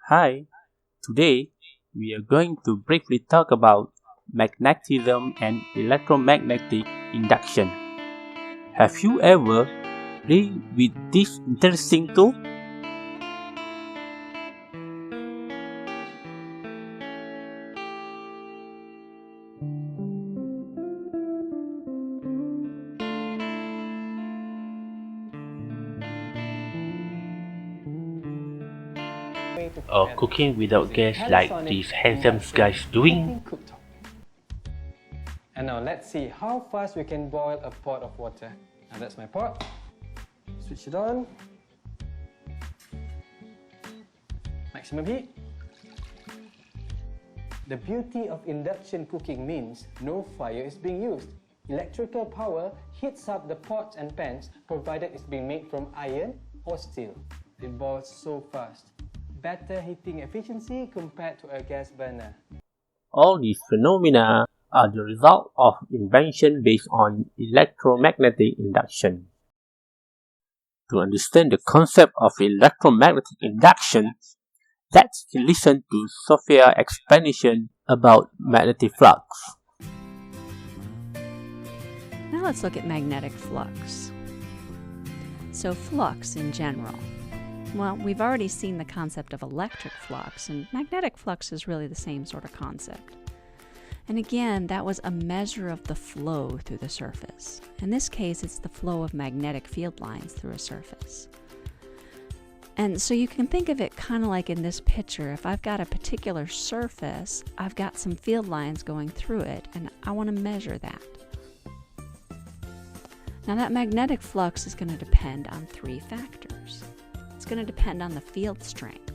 Hi, today we are going to briefly talk about magnetism and electromagnetic induction. Have you ever played with this interesting tool? Or cooking without gas like these handsome guys doing? And now let's see how fast we can boil a pot of water. Now that's my pot. Switch it on. Maximum heat. The beauty of induction cooking means no fire is being used. Electrical power heats up the pots and pans provided it's being made from iron or steel. It boils so fast. Better heating efficiency compared to a gas burner. All these phenomena are the result of invention based on electromagnetic induction. To understand the concept of electromagnetic induction, let's listen to Sophia's explanation about magnetic flux. Now let's look at magnetic flux. So flux in general. Well, we've already seen the concept of electric flux, and magnetic flux is really the same sort of concept. And again, that was a measure of the flow through the surface. In this case, it's the flow of magnetic field lines through a surface. And so you can think of it kind of like in this picture. If I've got a particular surface, I've got some field lines going through it, and I want to measure that. Now that magnetic flux is going to depend on three factors. It's going to depend on the field strength.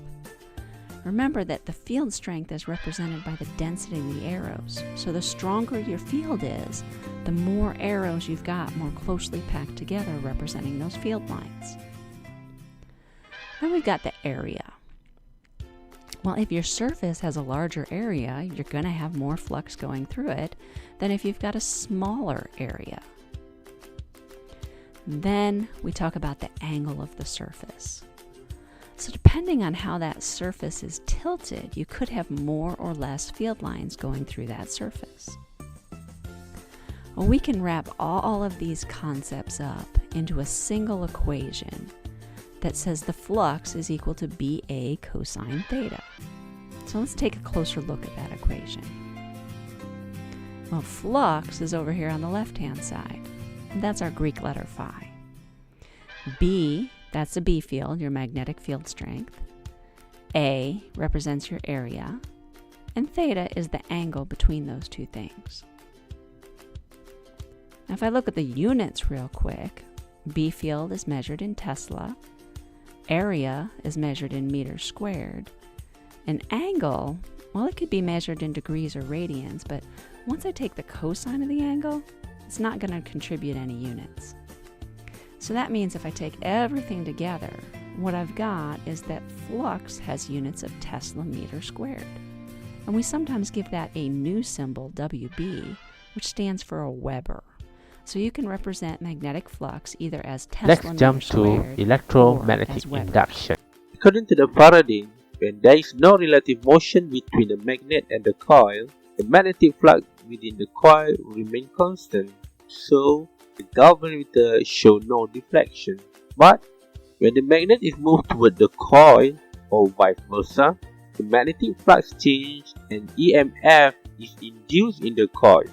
Remember that the field strength is represented by the density of the arrows. So the stronger your field is, the more arrows you've got more closely packed together representing those field lines. Then we've got the area. Well, if your surface has a larger area, you're going to have more flux going through it than if you've got a smaller area. Then we talk about the angle of the surface. So depending on how that surface is tilted, you could have more or less field lines going through that surface. Well, we can wrap all of these concepts up into a single equation that says the flux is equal to BA cosine theta. So let's take a closer look at that equation. Well, flux is over here on the left-hand side. And that's our Greek letter phi. B, that's the B field, your magnetic field strength. A represents your area. And theta is the angle between those two things. Now if I look at the units real quick, B field is measured in Tesla. Area is measured in meters squared. An angle, well, it could be measured in degrees or radians, but once I take the cosine of the angle, it's not going to contribute any units. So that means if I take everything together, what I've got is that flux has units of Tesla meter squared. And we sometimes give that a new symbol, WB, which stands for a Weber. So you can represent magnetic flux either as Tesla Let's jump meter squared to electromagnetic or as Weber. induction. According to the paradigm, when there is no relative motion between the magnet and the coil, the magnetic flux within the coil will remain constant. So the galvanometer shows no deflection. But when the magnet is moved toward the coil or vice versa, the magnetic flux changes and EMF is induced in the coil.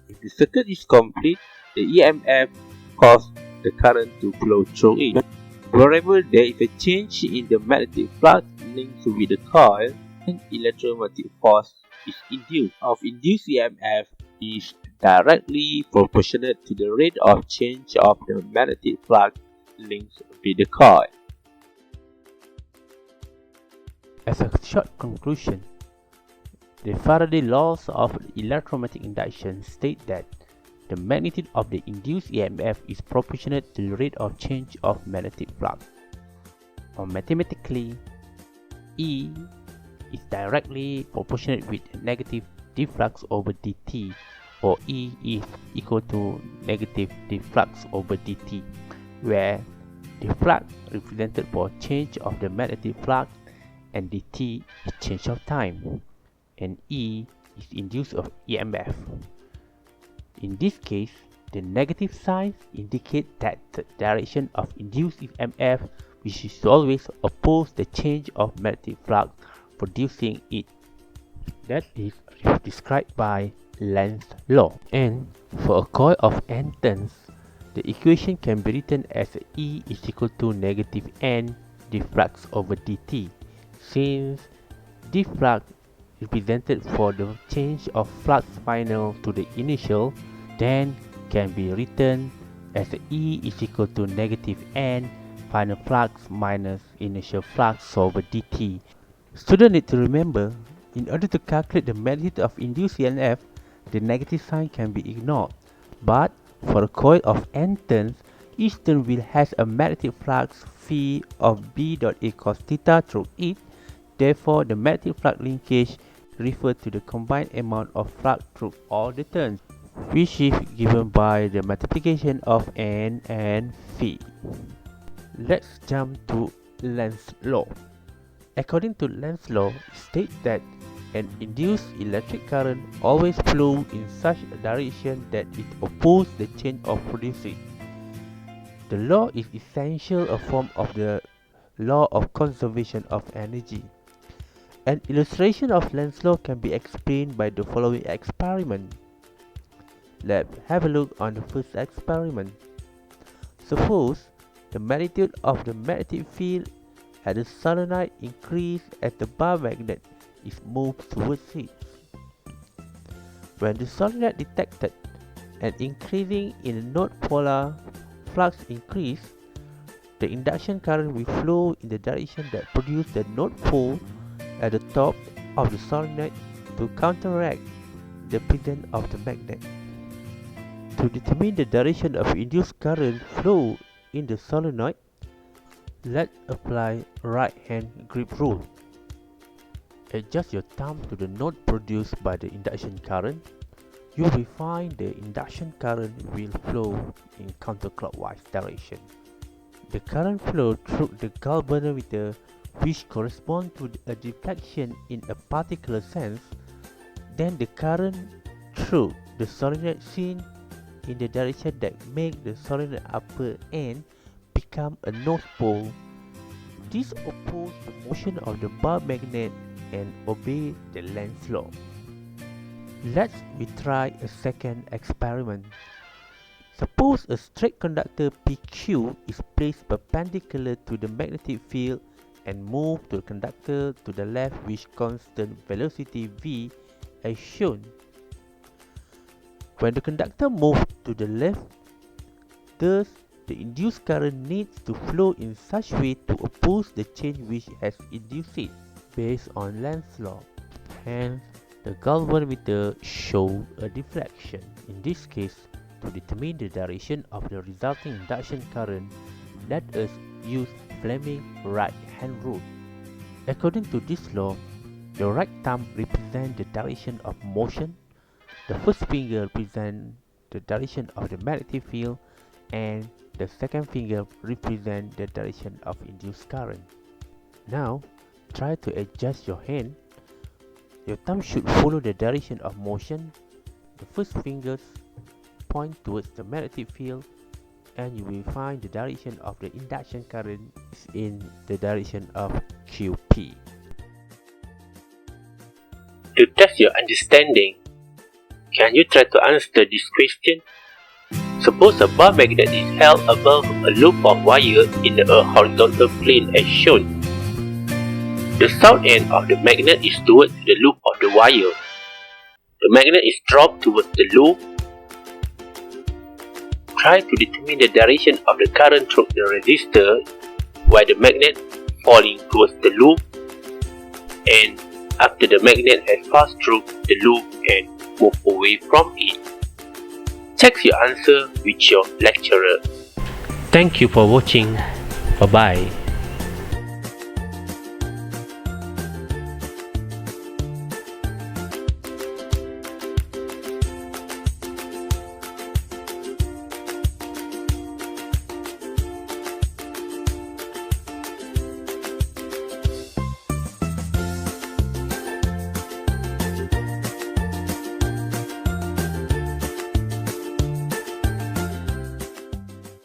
If the circuit is complete, the EMF causes the current to flow through it. Wherever there is a change in the magnetic flux linked with the coil, an electromagnetic force is induced. Induced EMF is directly proportional to the rate of change of the magnetic flux linked with the coil. As a short conclusion, the Faraday laws of electromagnetic induction state that the magnitude of the induced EMF is proportional to the rate of change of magnetic flux. Or mathematically, E is directly proportional with negative dflux over dt, or E is equal to negative dflux over dt, where the flux represented for change of the magnetic flux and dt is change of time, and E is induced of EMF. In this case, the negative signs indicate that the direction of induced EMF, which is always opposed the change of magnetic flux producing it. That is described by Lenz's law. And for a coil of n turns, the equation can be written as E is equal to negative n d flux over dt. Since d flux represented for the change of flux final to the initial, then can be written as E is equal to negative n final flux minus initial flux over dt. Students need to remember, in order to calculate the magnitude of induced EMF, the negative sign can be ignored. But for a coil of n turns, each turn will has a magnetic flux phi of b dot a cos theta through it. Therefore, the magnetic flux linkage refers to the combined amount of flux through all the turns, which is given by the multiplication of n and phi. Let's jump to Lenz's law. According to Lenz's law, it states that an induced electric current always flows in such a direction that it opposes the change of producing. The law is essentially a form of the law of conservation of energy. An illustration of Lenz's law can be explained by the following experiment. Let's have a look on the first experiment. Suppose the magnitude of the magnetic field at the solenoid increases as the bar magnet is moved towards it. When the solenoid detected an increasing in the node polar flux increase, the induction current will flow in the direction that produces the node pole at the top of the solenoid to counteract the presence of the magnet. To determine the direction of induced current flow in the solenoid, let's apply right-hand grip rule. Adjust your thumb to the node produced by the induction current. You will find the induction current will flow in counterclockwise direction. The current flow through the galvanometer, which corresponds to a deflection in a particular sense. Then the current through the solenoid seen in the direction that make the solenoid upper end become a north pole. This opposes the motion of the bar magnet and obey the Lenz's law. Let's try a second experiment. Suppose a straight conductor PQ is placed perpendicular to the magnetic field and moved to the conductor to the left with constant velocity v as shown. When the conductor moves to the left, thus the induced current needs to flow in such way to oppose the change which has induced it, based on Lenz's law. Hence, the galvanometer shows a deflection. In this case, to determine the direction of the resulting induction current, let us use Fleming's right-hand rule. According to this law, the right thumb represents the direction of motion, the first finger represents the direction of the magnetic field, and the second finger represents the direction of induced current. Now, try to adjust your hand. Your thumb should follow the direction of motion. The first fingers point towards the magnetic field, and you will find the direction of the induction current is in the direction of QP. To test your understanding, can you try to answer this question? Suppose a bar magnet is held above a loop of wire in a horizontal plane as shown. The south end of the magnet is towards the loop of the wire. The magnet is dropped towards the loop. Try to determine the direction of the current through the resistor while the magnet falling towards the loop, and after the magnet has passed through the loop and moved away from it. Check your answer with your lecturer. Thank you for watching. Bye bye.